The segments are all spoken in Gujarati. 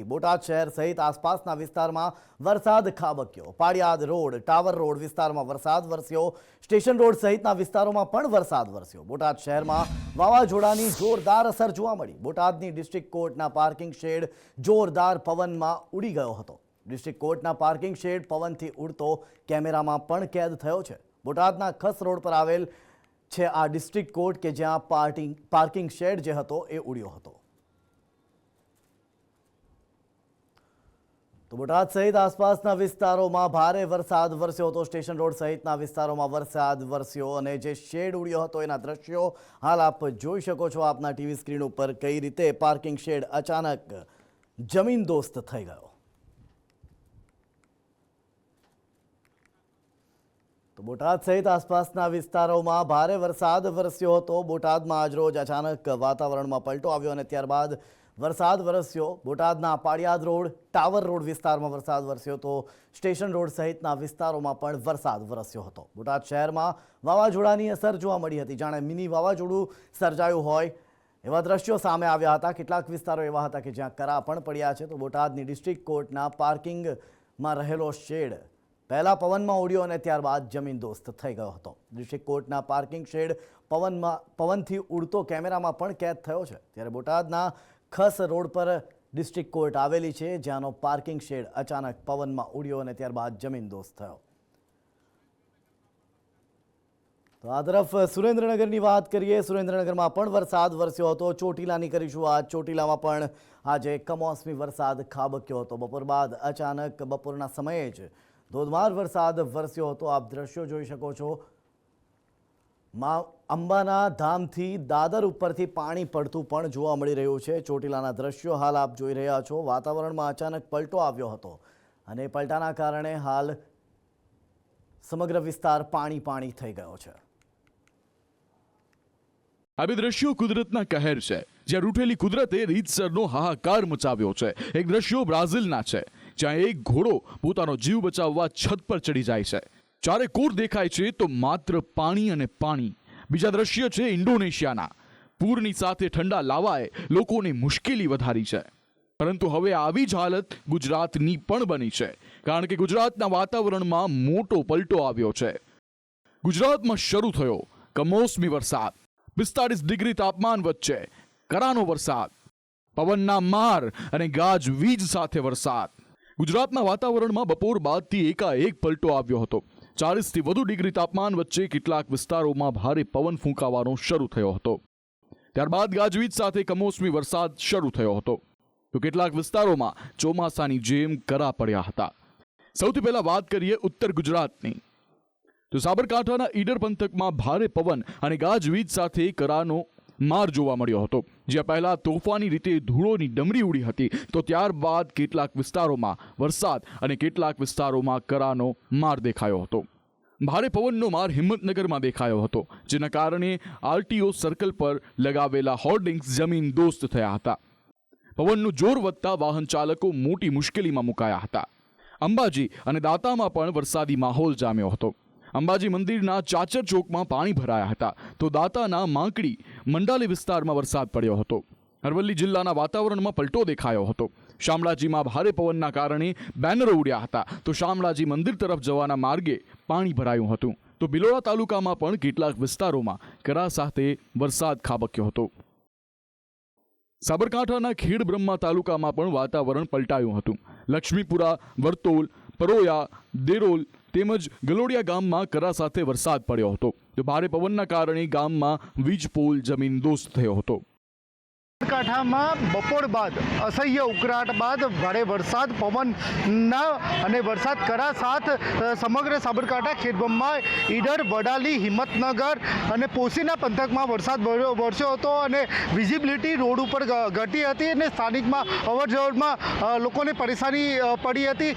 બોટાદ શહેર સહિત આસપાસના વિસ્તારમાં વરસાદ ખાબક્યો। પાળિયાદ રોડ, ટાવર રોડ વિસ્તારમાં વરસાદ વરસ્યો। સ્ટેશન રોડ સહિતના વિસ્તારોમાં પણ વરસાદ વરસ્યો। બોટાદ શહેરમાં વાવાઝોડાની જોરદાર અસર જોવા મળી। બોટાદની ડિસ્ટ્રિક્ટ કોર્ટના પાર્કિંગ શેડ જોરદાર પવનમાં ઉડી ગયો હતો। ડિસ્ટ્રિક્ટ કોર્ટના પાર્કિંગ શેડ પવનથી ઉડતો કેમેરામાં પણ કેદ થયો છે। બોટાદના ખસ રોડ પર આવેલ છે આ ડિસ્ટ્રિક્ટ કોર્ટ કે જ્યાં પાર્કિંગ શેડ જે હતો એ ઉડ્યો હતો। તો બોટાદ સહિત આસપાસના વિસ્તારોમાં ભારે વરસાદ વરસ્યો હતો। સ્ટેશન રોડ સહિતના વિસ્તારોમાં વરસાદ વરસ્યો અને જે શેડ ઉડ્યો હતો એના દ્રશ્યો હાલ આપ જોઈ શકો છો આપના ટીવી સ્ક્રીન ઉપર કઈ રીતે પાર્કિંગ શેડ અચાનક જમીનદોસ્ત થઈ ગયો। તો બોટાદ સહિત આસપાસના વિસ્તારોમાં ભારે વરસાદ વરસ્યો હતો। બોટાદમાં આજરોજ અચાનક વાતાવરણમાં પલટો આવ્યો અને ત્યારબાદ વરસાદ વરસ્યો। બોટાદના પાળિયાદ રોડ, ટાવર રોડ વિસ્તારમાં વરસાદ વરસ્યો તો સ્ટેશન રોડ સહિતના વિસ્તારોમાં પણ વરસાદ વરસ્યો હતો। બોટાદ શહેરમાં વાવાઝોડાની અસર જોવા મળી હતી। જાણે મિની વાવાઝોડું સર્જાયું હોય એવા દ્રશ્યો સામે આવ્યા હતા। કેટલાક વિસ્તારો એવા હતા કે જ્યાં કરા પણ પડ્યા છે। તો બોટાદની ડિસ્ટ્રિક્ટ કોર્ટના પાર્કિંગમાં રહેલો શેડ પહેલા પવનમાં ઉડ્યો અને ત્યારબાદ જમીનદોસ્ત થઈ ગયો હતો। ડિસ્ટ્રિક્ટ કોર્ટના પાર્કિંગ શેડ પવનથી ઉડતો કેમેરામાં પણ કેદ થયો છે। ત્યારે બોટાદના ખસ રોડ પર ડિસ્ટ્રિક્ટ કોર્ટ આવેલી છે જ્યાંનો પાર્કિંગ શેડ અચાનક પવનમાં ઉડ્યો અને ત્યારબાદ જમીનદોસ્ત થયો। તો આ તરફ સુરેન્દ્રનગરની વાત કરીએ। સુરેન્દ્રનગરમાં પણ વરસાદ વરસ્યો હતો। ચોટીલાની કરીશું વાત। ચોટીલામાં પણ આજે કમોસમી વરસાદ ખાબક્યો હતો। બપોર બાદ અચાનક બપોરના સમયે જ ધોધમાર વરસાદ વરસ્યો હતો। આપ દ્રશ્યો જોઈ શકો છો। અંબાના ધામથી દાદર ઉપરથી પાણી પડતું પણ જોવા મળી રહ્યું છે। ચોટીલાના દ્રશ્યો હાલ આપ જોઈ રહ્યા છો। વાતાવરણમાં અચાનક પલટો આવ્યો હતો અને પલટાના કારણે હાલ સમગ્ર વિસ્તાર પાણી થઈ ગયો છે। આ બે દ્રશ્યો કુદરતના કહેર છે, જ્યાં રૂઠેલી કુદરતે રીતસરનો હાહાકાર મચાવ્યો છે। એક દ્રશ્યો બ્રાઝિલના છે, જ્યાં એક ઘોડો પોતાનો જીવ બચાવવા છત પર ચડી જાય છે। ચારે કોર દેખાય છે તો માત્ર પાણી અને પાણી। બીજા દ્રશ્ય છે ઇન્ડોનેશિયાના। પૂરની સાથે ઠંડા લાવાએ લોકોની મુશ્કેલી વધારી છે। પરંતુ હવે આવી જ હાલત ગુજરાતની પણ બની છે, કારણ કે ગુજરાતના વાતાવરણમાં મોટો પલટો આવ્યો છે। ગુજરાતમાં શરૂ થયો કમોસમી વરસાદ। 45 ડિગ્રી તાપમાન વચ્ચે કરાનો વરસાદ, પવનના માર અને ગાજવીજ સાથે વરસાદ। ગુજરાતના વાતાવરણમાં બપોર બાદથી એકાએક પલટો આવ્યો હતો। 40થી વધુ ડિગ્રી તાપમાન વચ્ચે કેટલાક વિસ્તારોમાં ભારે પવન ફૂંકાવાનો શરૂ થયો હતો। ત્યારબાદ ગાજવીજ સાથે કમોસમી વરસાદ શરૂ થયો હતો તો કેટલાક વિસ્તારોમાં ચોમાસાની જેમ કરા પડ્યા હતા। સૌથી પહેલા વાત કરીએ ઉત્તર ગુજરાતની, તો સાબરકાંઠાના ઈડર પંથકમાં ભારે પવન અને ગાજવીજ સાથે કરાનો માર જોવા મળ્યો હતો। જ્યાં પહેલા તોફાની રીતે ધૂળોની ડમરી ઉડી હતી તો ત્યારબાદ કેટલાક વિસ્તારોમાં વરસાદ અને કેટલાક વિસ્તારોમાં કરાનો માર દેખાયો હતો। ભારે પવનનો માર હિંમતનગરમાં દેખાયો હતો, જેના કારણે આરટીઓ સર્કલ પર લગાવેલા હોર્ડિંગ્સ જમીનદોસ્ત થયા હતા। પવનનું જોર વધતા વાહન ચાલકો મોટી મુશ્કેલીમાં મુકાયા હતા। અંબાજી અને દાંતામાં પણ વરસાદી માહોલ જામ્યો હતો। અંબાજી મંદિરના ચાચર ચોકમાં પાણી ભરાયા હતા તો દાંતાના માંકડી મંડાલી વિસ્તારમાં વરસાદ પડ્યો હતો। અરવલ્લી જિલ્લાના વાતાવરણમાં પલટો દેખાયો હતો। શામળાજીમાં ભારે પવનના કારણે બેનરો ઉડ્યા હતા તો શામળાજી મંદિર તરફ જવાના માર્ગે પાણી ભરાયું હતું। તો ભિલોડા તાલુકામાં પણ કેટલાક વિસ્તારોમાં કરા સાથે વરસાદ ખાબક્યો હતો। સાબરકાંઠાના ખેડબ્રહ્મા તાલુકામાં પણ વાતાવરણ પલટાયું હતું। લક્ષ્મીપુરા, વર્તોલ, પરોયા, દેરોલ તેમજ ગલોડિયા ગામમાં કરા સાથે વરસાદ પડ્યો હતો તો ભારે પવનના કારણે ગામમાં વીજ પોલ જમીનદોસ્ત થયો હતો। સાબરકાંઠામાં બપોર બાદ અસહ્ય ઉકળાટ બાદ ભારે વરસાદ, પવનના અને વરસાદ કરા સાથ સમગ્ર સાબરકાંઠા, ખેડબ્રહ્મા, ઈડર, વડાલી, હિંમતનગર અને પોશીના પંથકમાં વરસાદ વરસ્યો હતો અને વિઝિબિલિટી રોડ ઉપર ઘટી હતી અને સ્થાનિકમાં અવરજવરમાં લોકોને પરેશાની પડી હતી।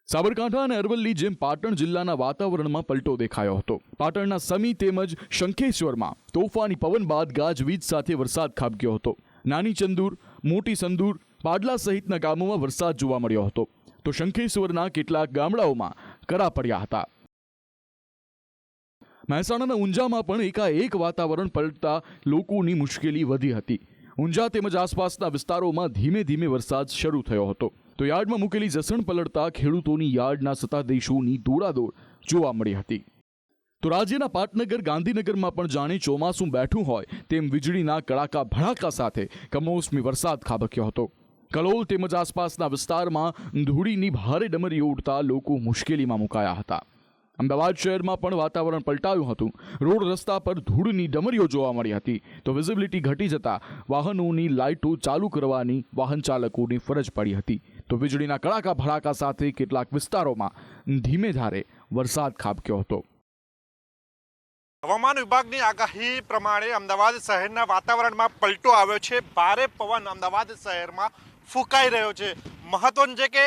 સાબરકાંઠા અને અરવલ્લી જેમ પાટણ જિલ્લાના વાતાવરણમાં પલટો દેખાયો હતો। પાટણના સમી તેમજ શંખેશ્વરમાં તોફાની પવન બાદ ગાજવીજ સાથે વરસાદ ખાબક્યો હતો। નાની ચંદુર, મોટી સંદૂર, પાડલા સહિતના ગામોમાં વરસાદ જોવા મળ્યો હતો તો શંખેશ્વરના કેટલાક ગામડાઓમાં કરા પડ્યા હતા। મહેસાણાના ઊંઝામાં પણ એકાએક વાતાવરણ પલટતા લોકોની મુશ્કેલી વધી હતી। ઊંઝા તેમજ આસપાસના વિસ્તારોમાં ધીમે ધીમે વરસાદ શરૂ થયો હતો તો યાર્ડમાં મૂકેલી જસણ પલળતા ખેડૂતોની યાર્ડના સત્તાધીશોની દોડાદોડ જોવા મળી હતી. તો રાજ્યના પાટનગર ગાંધીનગરમાં પણ જાણે ચોમાસું બેઠું હોય તેમ વીજળીના કડાકા ભડાકા સાથે કમોસમી વરસાદ ખાબક્યો હતો. કલોલ તેમજ આસપાસના વિસ્તારમાં ધૂળીની ભારે ડમરીઓ ઉડતા લોકો મુશ્કેલીમાં મુકાયા હતા. અમદાવાદ શહેરમાં પણ વાતાવરણ પલટાયું હતું. રોડ રસ્તા પર ધૂળની ડમરીઓ જોવા મળી હતી તો વિઝિબિલિટી ઘટી જતા વાહનોની લાઇટો ચાલુ કરવાની વાહન ચાલકોની ફરજ પડી હતી. તો વીજળીના કડાકા ભડાકા સાથે કેટલાક વિસ્તારોમાં ધીમે ધારે વરસાદ ખાબક્યો હતો. હવામાન વિભાગની આગાહી પ્રમાણે અમદાવાદ શહેરના વાતાવરણમાં પલટો આવ્યો છે. ભારે પવન અમદાવાદ શહેરમાં ફૂંકાઈ રહ્યો છે. મહત્વનું છે કે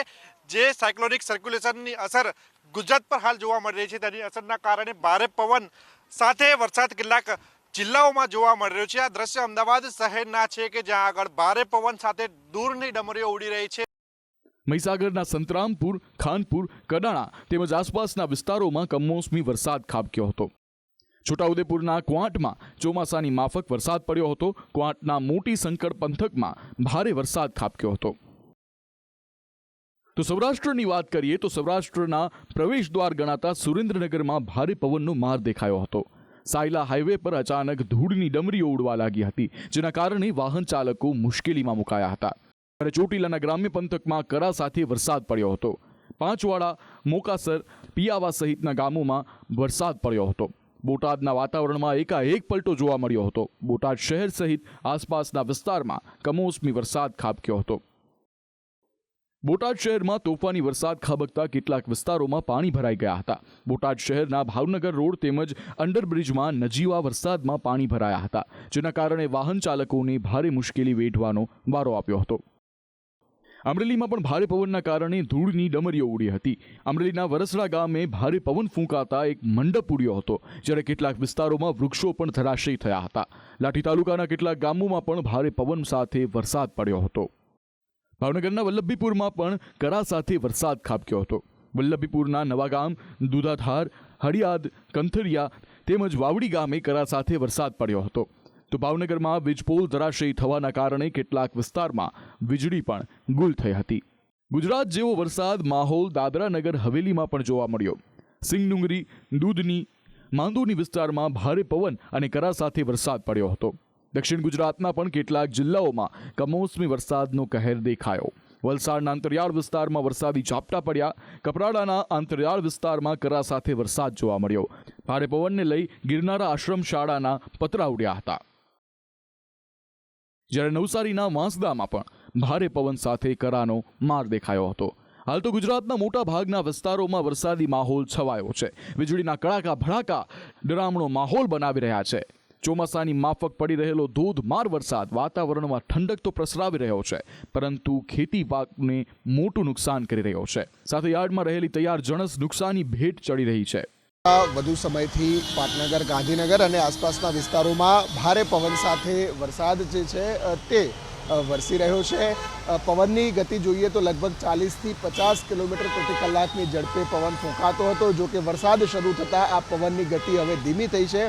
જે સાયક્લોનિક સર્ક્યુલેશનની અસર ગુજરાત પર હાલ જોવા મળી રહી છે તેની અસરના કારણે ભારે પવન સાથે વરસાદ કેટલાક જિલ્લાઓમાં જોવા મળી રહ્યો છે. આ દ્રશ્ય અમદાવાદ શહેરના છે કે જ્યાં આગળ ભારે પવન સાથે દૂરની ડમરીઓ ઉડી રહી છે. મહીસાગરના સંતરામપુર, ખાનપુર, કડાણા તેમજ આસપાસના વિસ્તારોમાં કમોસમી વરસાદ ખાબક્યો હતો. છોટાઉદેપુરના ક્વાંટમાં ચોમાસાની માફક વરસાદ પડ્યો હતો. ક્વાંટના મોટી સંકળ પંથકમાં ભારે વરસાદ ખાબક્યો હતો. તો સૌરાષ્ટ્રની વાત કરીએ તો સૌરાષ્ટ્રના પ્રવેશ દ્વાર ગણાતા સુરેન્દ્રનગરમાં ભારે પવનનો માર દેખાયો હતો. સાયલા હાઈવે પર અચાનક ધૂળની ડમરીઓ ઉડવા લાગી હતી જેના કારણે વાહન ચાલકો મુશ્કેલીમાં મુકાયા હતા. ત્યારે ચોટીલાના ગ્રામ્ય પંથકમાં કરા સાથે વરસાદ પડ્યો હતો. પાંચવાડા, મોકાસર, પિયાવા સહિતના ગામોમાં વરસાદ પડ્યો હતો. બોટાદના વાતાવરણમાં એકાએક પલટો જોવા મળ્યો હતો. બોટાદ શહેર સહિત આસપાસના વિસ્તારમાં કમોસમી વરસાદ ખાબક્યો હતો. બોટાદ શહેરમાં તોફાની વરસાદ ખાબકતા કેટલાક વિસ્તારોમાં પાણી ભરાઈ ગયા હતા. બોટાદ શહેરના ભાવનગર રોડ તેમજ અંડરબ્રિજમાં નજીવા વરસાદમાં પાણી ભરાયા હતા જેના કારણે વાહન ચાલકોને ભારે મુશ્કેલી વેઠવાનો વારો આપ્યો હતો. અમરેલીમાં પણ ભારે પવનના કારણે ધૂળની ડમરીઓ ઉડી હતી. અમરેલીના વરસડા ગામે ભારે પવન ફૂંકાતા એક મંડપ ઉડ્યો હતો જ્યારે કેટલાક વિસ્તારોમાં વૃક્ષો પણ ધરાશયી થયા હતા. લાઠી તાલુકાના કેટલાક ગામોમાં પણ ભારે પવન સાથે વરસાદ પડ્યો હતો. ભાવનગરના વલ્લભીપુરમાં પણ કરા સાથે વરસાદ ખાબક્યો હતો. વલ્લભીપુરના નવાગામ, દુધાધાર, હળિયાદ, કંથરિયા તેમજ વાવડી ગામે કરા સાથે વરસાદ પડ્યો હતો. તો ભાવનગરમાં વીજપોલ ધરાશયી થવાના કારણે કેટલાક વિસ્તારમાં વીજળી પણ ગુલ થઈ હતી. ગુજરાત જેવો વરસાદ માહોલ દાદરાનગર હવેલીમાં પણ જોવા મળ્યો. સિંગડુંગરી, દૂધની, માંદોની વિસ્તારમાં ભારે પવન અને કરા સાથે વરસાદ પડ્યો હતો. દક્ષિણ ગુજરાતના પણ કેટલાક જિલ્લાઓમાં કમોસમી વરસાદનો કહેર દેખાયો. વલસાડના અંતરિયાળ વિસ્તારમાં વરસાદી ઝાપટા પડ્યા. કપરાડાના અંતરિયાળ વિસ્તારમાં કરા સાથે વરસાદ જોવા મળ્યો. ભારે પવનને લઈ ગિરનારા આશ્રમ શાળાના પતરા ઉડ્યા હતા. જ્યારે નવસારીના વાંસદામાં પણ ભારે પવન સાથે કરાનો માર દેખાયો હતો. હાલ તો ગુજરાતના મોટા ભાગના વિસ્તારોમાં વરસાદી માહોલ છવાયો છે. વીજળીના કડાકા ભડાકા ડરામણો માહોલ બનાવી રહ્યા છે. ચોમાસાની માફક પડી રહેલો ધોધમાર વરસાદ વાતાવરણમાં ઠંડક તો પ્રસરાવી રહ્યો છે પરંતુ ખેતી પાકને મોટું નુકસાન કરી રહ્યો છે. સાથે યાર્ડમાં રહેલી તૈયાર જણસ નુકસાની ભેટ ચડી રહી છે. વધુ સમયથી પાટનગર, ગાંધીનગર અને આસપાસના વિસ્તારોમાં ભારે પવન સાથે વરસાદ જે છે તે વરસી રહ્યો છે. પવનની ગતિ જોઈએ તો લગભગ 40થી 50 કિલોમીટર પ્રતિ કલાકની ઝડપે પવન ફૂંકાતો હતો. જો કે વરસાદ શરૂ થતાં આ પવનની ગતિ હવે ધીમી થઈ છે.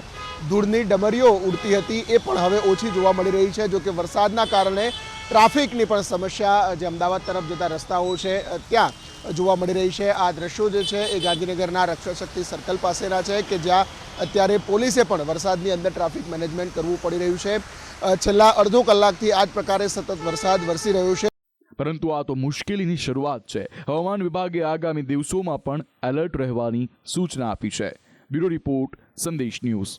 ધૂળની ડમરીઓ ઉડતી હતી એ પણ હવે ઓછી જોવા મળી રહી છે. જો કે વરસાદના કારણે ટ્રાફિકની પણ સમસ્યા જે અમદાવાદ તરફ જતા રસ્તાઓ છે ત્યાં જોવા મળી રહી છે. આ દ્રશ્યો જે છે એ ગાંધીનગરના રક્ષાશક્તિ સર્કલ પાસેના છે કે જ્યાં અત્યારે પોલીસે પણ વરસાદની અંદર ટ્રાફિક મેનેજમેન્ટ કરવું પડી રહ્યું છે. છેલ્લા અડધો કલાકથી આ જ પ્રકારે સતત વરસાદ વરસી રહ્યો છે. પરંતુ આ તો મુશ્કેલીની શરૂઆત છે. હવામાન વિભાગે આગામી દિવસોમાં પણ એલર્ટ રહેવાની સૂચના આપી છે. બ્યુરો રિપોર્ટ, સંદેશ ન્યૂઝ.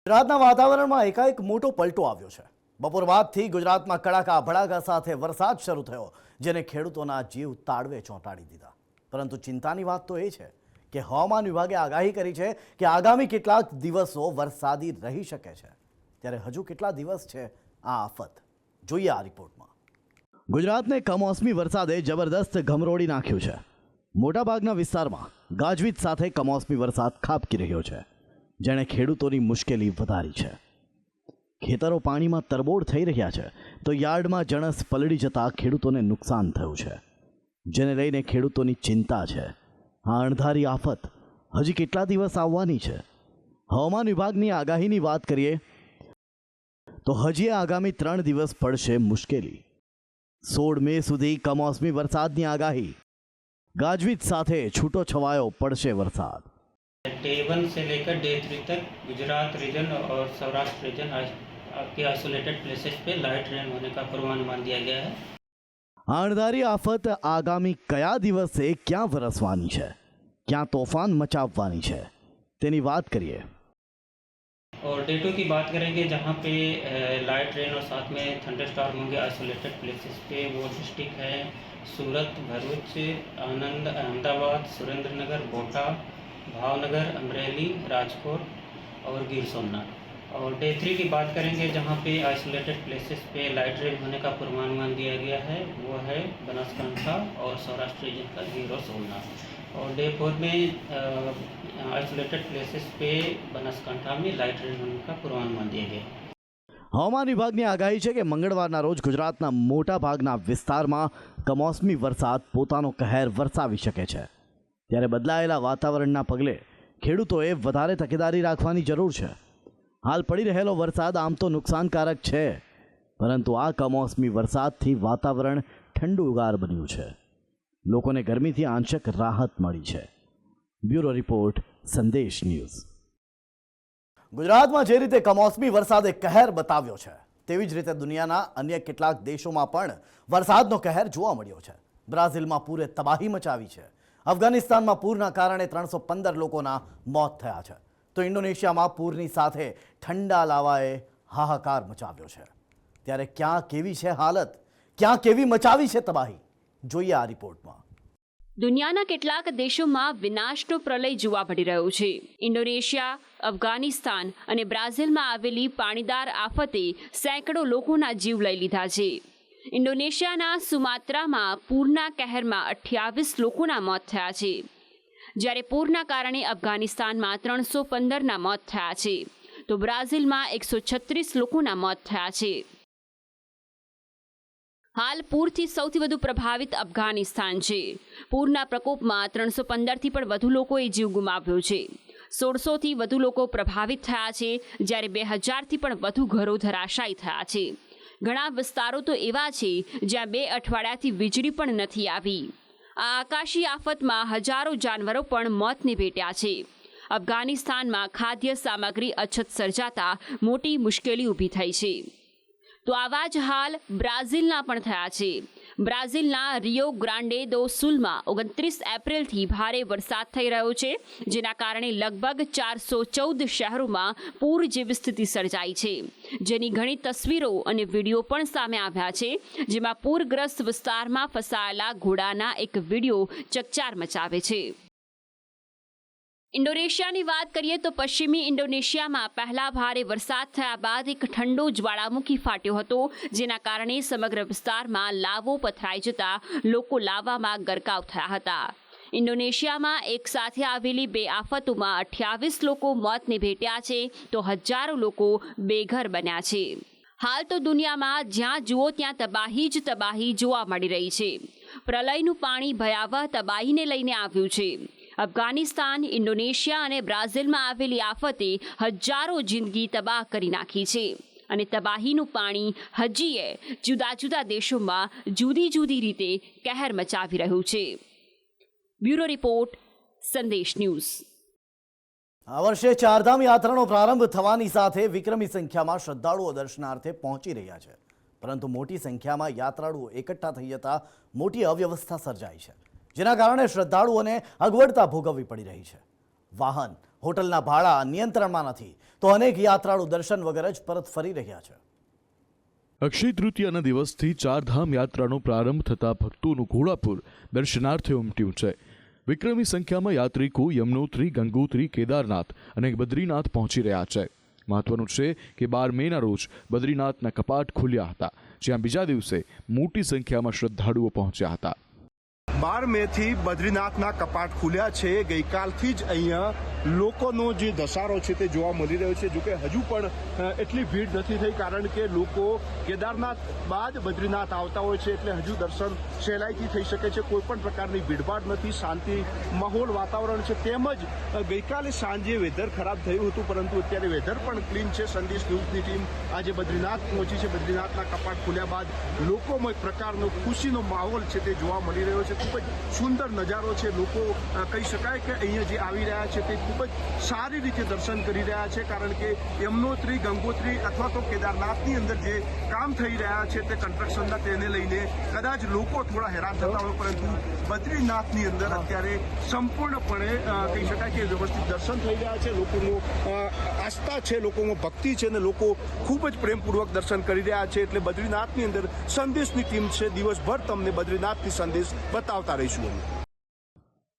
ગુજરાતના વાતાવરણમાં એકાએક મોટો પલટો આવ્યો છે. બપોર બાદથી ગુજરાતમાં કડાકા ભડાકા સાથે વરસાદ શરૂ થયો જેને ખેડૂતોના જીવ તાળવે ચોંટાડી દીધા. પરંતુ ચિંતાની વાત તો એ છે કે હવામાન વિભાગે આગાહી કરી છે કે આગામી કેટલાક દિવસો વરસાદી રહી શકે છે. ત્યારે હજુ કેટલા દિવસ છે આ આફત? જોઈએ આ રિપોર્ટમાં. ગુજરાતને કમોસમી વરસાદે જબરદસ્ત ગમરોડી નાખ્યું છે. મોટાભાગના વિસ્તારમાં ગાજવીજ સાથે કમોસમી વરસાદ ખાબકી રહ્યો છે જેણે ખેડૂતોની મુશ્કેલી વધારી છે. ખેતરો પાણીમાં તરબોળ થઈ રહ્યા છે તો યાર્ડમાં જણસ પલળી જતા ખેડૂતોને નુકસાન થયું છે જેને લઈને ખેડૂતોની ચિંતા છે. આ અણધારી આફત હજી કેટલા દિવસ આવવાની છે? હવામાન વિભાગની આગાહીની વાત કરીએ તો હજી આગામી 3 દિવસ પડશે મુશ્કેલી. 16 મે સુધી કમોસમી વરસાદની આગાહી. गाजवीज साथे छूटो छवायो पड़शे वरसाद. डे 1 से लेकर डे 3 तक गुजरात रीजन और सौराष्ट्र रीजन के आइसोलेटेड प्लेसेस पे लाइट रेन होने का पूर्वानुमान दिया गया है. अणधारी आफत आगामी कया दिवसे क्या वरसवानी है, क्या तोफान मचाववानी है, तेनी बात करिए. और डे 2 की बात करेंगे जहाँ पे लाइट रेन और साथ में थंडरस्टॉर्म होंगे आइसोलेटेड प्लेसेस पे. वो डिस्ट्रिक्ट है सूरत, भरूच, आनंद, अहमदाबाद, सुरेंद्रनगर, कोटा, भावनगर, अमरेली, राजकोट और गिर सोमनाथ. और डे 3 की बात करेंगे जहाँ पे आइसोलेटेड प्लेसेस पे लाइट रेन होने का पूर्वानुमान दिया गया है. वो है बनासकांठा और सौराष्ट्र रीजन का गिर और सोमनाथ. और डे 4 में आइसोलेटेड प्लेसेस पे बनासकांठा में लाइट रेन होने का पूर्वानुमान दिया गया है. हवामान विभागની આગાહી છે કે મંગળવારના રોજ ગુજરાતના મોટા ભાગના વિસ્તારમાં કમોસમી વરસાદ પોતાનો કહેર વરસાવી શકે છે. ત્યારે બદલાયેલા વાતાવરણના પગલે ખેડૂતોએ વધારે તકેદારી રાખવાની જરૂર છે. હાલ પડી રહેલો વરસાદ આમ તો નુકસાનકારક છે, પરંતુ આ કમોસમી વરસાદથી વાતાવરણ ઠંડુગાર બન્યું છે. લોકોને ગરમીથી આંશક રાહત મળી છે. બ્યુરો રિપોર્ટ, સંદેશ ન્યૂઝ. ગુજરાતમાં જે રીતે કમોસમી વરસાદે કહેર બતાવ્યો છે, તેવી જ રીતે દુનિયાના અન્ય કેટલાક દેશોમાં પણ વરસાદનો કહેર જોવા મળ્યો છે. બ્રાઝિલમાં પૂરે તબાહી મચાવી છે. અફઘાનિસ્તાનમાં પૂરના કારણે 315 લોકોના મોત થયા છે. તો ઇન્ડોનેશિયામાં પૂરની સાથે ઠંડા લાવાએ હાહાકાર મચાવ્યો છે. ત્યારે ક્યાં કેવી છે હાલત, ક્યાં કેવી મચાવી છે તબાહી, જોઈએ આ રિપોર્ટમાં. દુનિયાના કેટલાક દેશોમાં વિનાશનો પ્રલય જોવા મળી રહ્યો છે. ઇન્ડોનેશિયા, અફઘાનિસ્તાન અને બ્રાઝિલમાં આવેલી પાણીદાર આફતે સેંકડો લોકોના જીવ લઈ લીધા છે. ઇન્ડોનેશિયાના સુમાત્રામાં પૂરના કહેરમાં 28 લોકોના મોત થયા છે, જ્યારે પૂરના કારણે અફઘાનિસ્તાનમાં 315ના મોત થયા છે, તો બ્રાઝિલમાં 136 લોકોના મોત થયા છે. હાલ પૂરથી સૌથી વધુ પ્રભાવિત અફઘાનિસ્તાન છે. પૂરના પ્રકોપમાં 315થી પણ વધુ લોકોએ જીવ ગુમાવ્યો છે. 1600થી વધુ લોકો પ્રભાવિત થયા છે, જ્યારે 2000થી પણ વધુ ઘરો ધરાશાયી થયા છે. ઘણા વિસ્તારો તો એવા છે જ્યાં 2 અઠવાડિયાથી વીજળી પણ નથી આવી. આ આકાશી આફતમાં હજારો જાનવરો પણ મોતને ભેટ્યા છે. અફઘાનિસ્તાનમાં ખાદ્ય સામગ્રી અછત સર્જાતા મોટી મુશ્કેલી ઊભી થઈ છે. તો આવા જ હાલ બ્રાઝિલના પણ થયા છે. બ્રાઝિલના રિયો ગ્રાન્ડે દો સુલમાં 29 એપ્રિલથી ભારે વરસાદ થઈ રહ્યો છે, જેના કારણે લગભગ 414 શહેરોમાં પૂર જેવી સ્થિતિ સર્જાઈ છે, જેની ઘણી તસવીરો અને વિડીયો પણ સામે આવ્યા છે, જેમાં પૂરગ્રસ્ત વિસ્તારમાં ફસાયેલા ઘોડાના એક વિડીયો ચકચાર મચાવે છે. ઇન્ડોનેશિયાની વાત કરીએ તો પશ્ચિમી ઇન્ડોનેશિયામાં પહેલા ભારે વરસાદ થયા બાદ એક ઠંડો જ્વાળામુખી ફાટ્યો હતો, જેના કારણે સમગ્ર વિસ્તારમાં લાવો પથરાઈ જતા લોકો લાવામાં ગરકાવ થયા હતા. ઇન્ડોનેશિયામાં એક સાથે આવેલી 2 આફતોમાં 28 લોકો મોતને ભેટ્યા છે, તો હજારો લોકો બેઘર બન્યા છે. હાલ તો દુનિયામાં જ્યાં જુઓ ત્યાં તબાહી જ તબાહી જોવા મળી રહી છે. પ્રલયનું પાણી ભયાવહ તબાહીને લઈને આવ્યું છે. અફઘાનિસ્તાન, ઇન્ડોનેશિયા અને બ્રાઝિલમાં આવેલી આફતે હજારો જિંદગી તબાહ કરી નાખી છે, અને તબાહીનું પાણી હજીએ જુદા જુદા દેશોમાં જુદી જુદી રીતે કહેર મચાવી રહ્યું છે. બ્યુરો રિપોર્ટ, સંદેશ ન્યૂઝ. આ વર્ષે ચારધામ યાત્રાનો પ્રારંભ થવાની સાથે વિક્રમી સંખ્યામાં શ્રદ્ધાળુઓ દર્શનાર્થે પહોંચી રહ્યા છે, પરંતુ મોટી સંખ્યામાં યાત્રાળુઓ એકઠા થઈ જતા મોટી અવ્યવસ્થા સર્જાઈ છે, જેના કારણે શ્રદ્ધાળુઓને અગવડતા ભોગવવી પડી રહી છે. વાહન, હોટલના ભાડા નિયંત્રણમાં નથી, તો અનેક યાત્રાળુ દર્શન વગર જ પરત ફરી રહ્યા છે. અક્ષય તૃતીયાના દિવસથી ચારધામ યાત્રાનો પ્રારંભ થતા ભક્તોનું ઘોડાપુર દર્શનાર્થે ઉમટ્યું છે. વિક્રમી સંખ્યામાં યાત્રિકો યમનોત્રી, ગંગોત્રી, કેદારનાથ અને બદ્રીનાથ પહોંચી રહ્યા છે. મહત્વનું છે કે 12 મેના રોજ બદ્રીનાથના કપાટ ખુલ્યા હતા, જ્યાં બીજા દિવસે મોટી સંખ્યામાં શ્રદ્ધાળુઓ પહોંચ્યા હતા. 12 મેથી બદ્રીનાથના કપાટ ખુલ્યા છે. ગઈકાલથી જ અહીંયા લોકોનો જે ધસારો છે તે જોવા મળી રહ્યો છે. જોકે હજુ પણ એટલી ભીડ નથી થઈ, કારણ કે લોકો કેદારનાથ બાદ બદ્રીનાથ આવતા હોય છે, એટલે હજુ દર્શન સહેલાઈથી થઈ શકે છે. કોઈ પણ પ્રકારની ભીડભાડ નથી, શાંતિ માહોલ વાતાવરણ છે. તેમજ ગઈકાલે સાંજે વેધર ખરાબ થયું હતું, પરંતુ અત્યારે વેધર પણ ક્લીન છે. સંદેશ ન્યૂઝની ટીમ આજે બદ્રીનાથ પહોંચી છે. બદ્રીનાથના કપાટ ખુલ્યા બાદ લોકોમાં એક પ્રકારનો ખુશીનો માહોલ છે તે જોવા મળી રહ્યો છે. ખૂબ જ સુંદર નજારો છે. લોકો કહી શકાય કે અહીંયા જે આવી રહ્યા છે તે ખૂબ જ સારી રીતે દર્શન કરી રહ્યા છે, કારણ કે યમનોત્રી, ગંગોત્રી અથવા તો કેદારનાથની અંદર જે કામ થઈ રહ્યા છે તે કન્સ્ટ્રક્શનના, તેને લઈને કદાચ લોકો થોડા હેરાન થતા હોય, પરંતુ બદ્રીનાથની અંદર અત્યારે સંપૂર્ણપણે કહી શકાય કે વ્યવસ્થિત દર્શન થઈ રહ્યા છે. લોકોનો આસ્થા છે, લોકોમાં ભક્તિ છે, અને લોકો ખૂબ જ પ્રેમપૂર્વક દર્શન કરી રહ્યા છે. એટલે બદ્રીનાથની અંદર સંદેશની ટીમ છે, દિવસભર તમને બદ્રીનાથની સંદેશ બતાવતા રહીશું.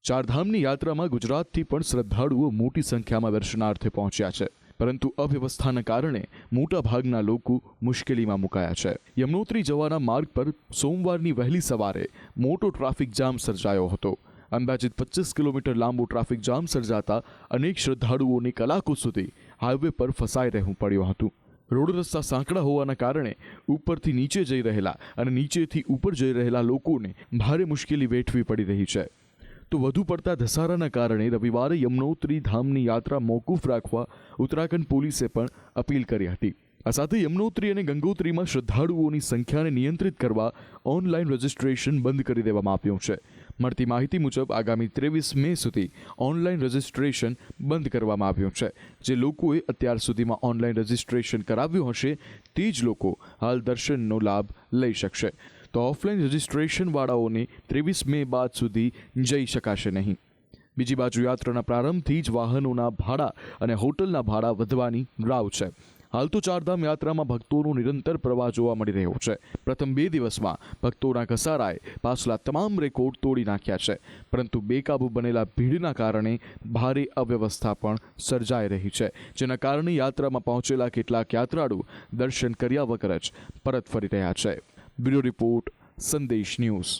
ચારધામની યાત્રામાં ગુજરાતથી પણ શ્રદ્ધાળુઓ મોટી સંખ્યામાં દર્શનાર્થે પહોંચ્યા છે, પરંતુ અવ્યવસ્થાના કારણે મોટા ભાગના લોકો મુશ્કેલીમાં મુકાયા છે. યમનોત્રી જવાના માર્ગ પર સોમવારની વહેલી સવારે મોટો ટ્રાફિક જામ સર્જાયો હતો. અંદાજિત 25 કિલોમીટર લાંબો ટ્રાફિક જામ સર્જાતા અનેક શ્રદ્ધાળુઓને કલાકો સુધી હાઈવે પર ફસાઈ રહેવું પડ્યું હતું. રોડ રસ્તા સાંકડા હોવાના કારણે ઉપરથી નીચે જઈ રહેલા અને નીચેથી ઉપર જઈ રહેલા લોકોને ભારે મુશ્કેલી વેઠવી પડી રહી છે. તો વધુ પડતા ધસારાના કારણે રવિવારે યમનોત્રી ધામની યાત્રા મોકૂફ રાખવા ઉત્તરાખંડ પોલીસે પણ અપીલ કરી હતી. આ સાથે યમનોત્રી અને ગંગોત્રીમાં શ્રદ્ધાળુઓની સંખ્યાને નિયંત્રિત કરવા ઓનલાઈન રજિસ્ટ્રેશન બંધ કરી દેવામાં આવ્યું છે. મળતી માહિતી મુજબ આગામી 23 મે સુધી ઓનલાઈન રજિસ્ટ્રેશન બંધ કરવામાં આવ્યું છે. જે લોકોએ અત્યાર સુધીમાં ઓનલાઈન રજિસ્ટ્રેશન કરાવ્યું હશે તે જ લોકો હાલ દર્શનનો લાભ લઈ શકશે. તો ઓફલાઈન રજિસ્ટ્રેશન વાળાઓને 23 મે બાદ સુધી જઈ શકાશે નહીં. બીજી બાજુ યાત્રાના પ્રારંભથી જ વાહનોના ભાડા અને હોટલના ભાડા વધવાની રાવ છે. હાલ તો ચારધામ યાત્રામાં ભક્તોનો નિરંતર પ્રવાહ જોવા મળી રહ્યો છે. પ્રથમ 2 દિવસમાં ભક્તોના ઘસારાએ પાછલા તમામ રેકોર્ડ તોડી નાખ્યા છે, પરંતુ બેકાબૂ બનેલા ભીડના કારણે ભારે અવ્યવસ્થા પણ સર્જાઈ રહી છે, જેના કારણે યાત્રામાં પહોંચેલા કેટલાક યાત્રાળુ દર્શન કર્યા વગર જ પરત ફરી રહ્યા છે. બ્યુરો રિપોર્ટ, સંદેશ ન્યૂઝ.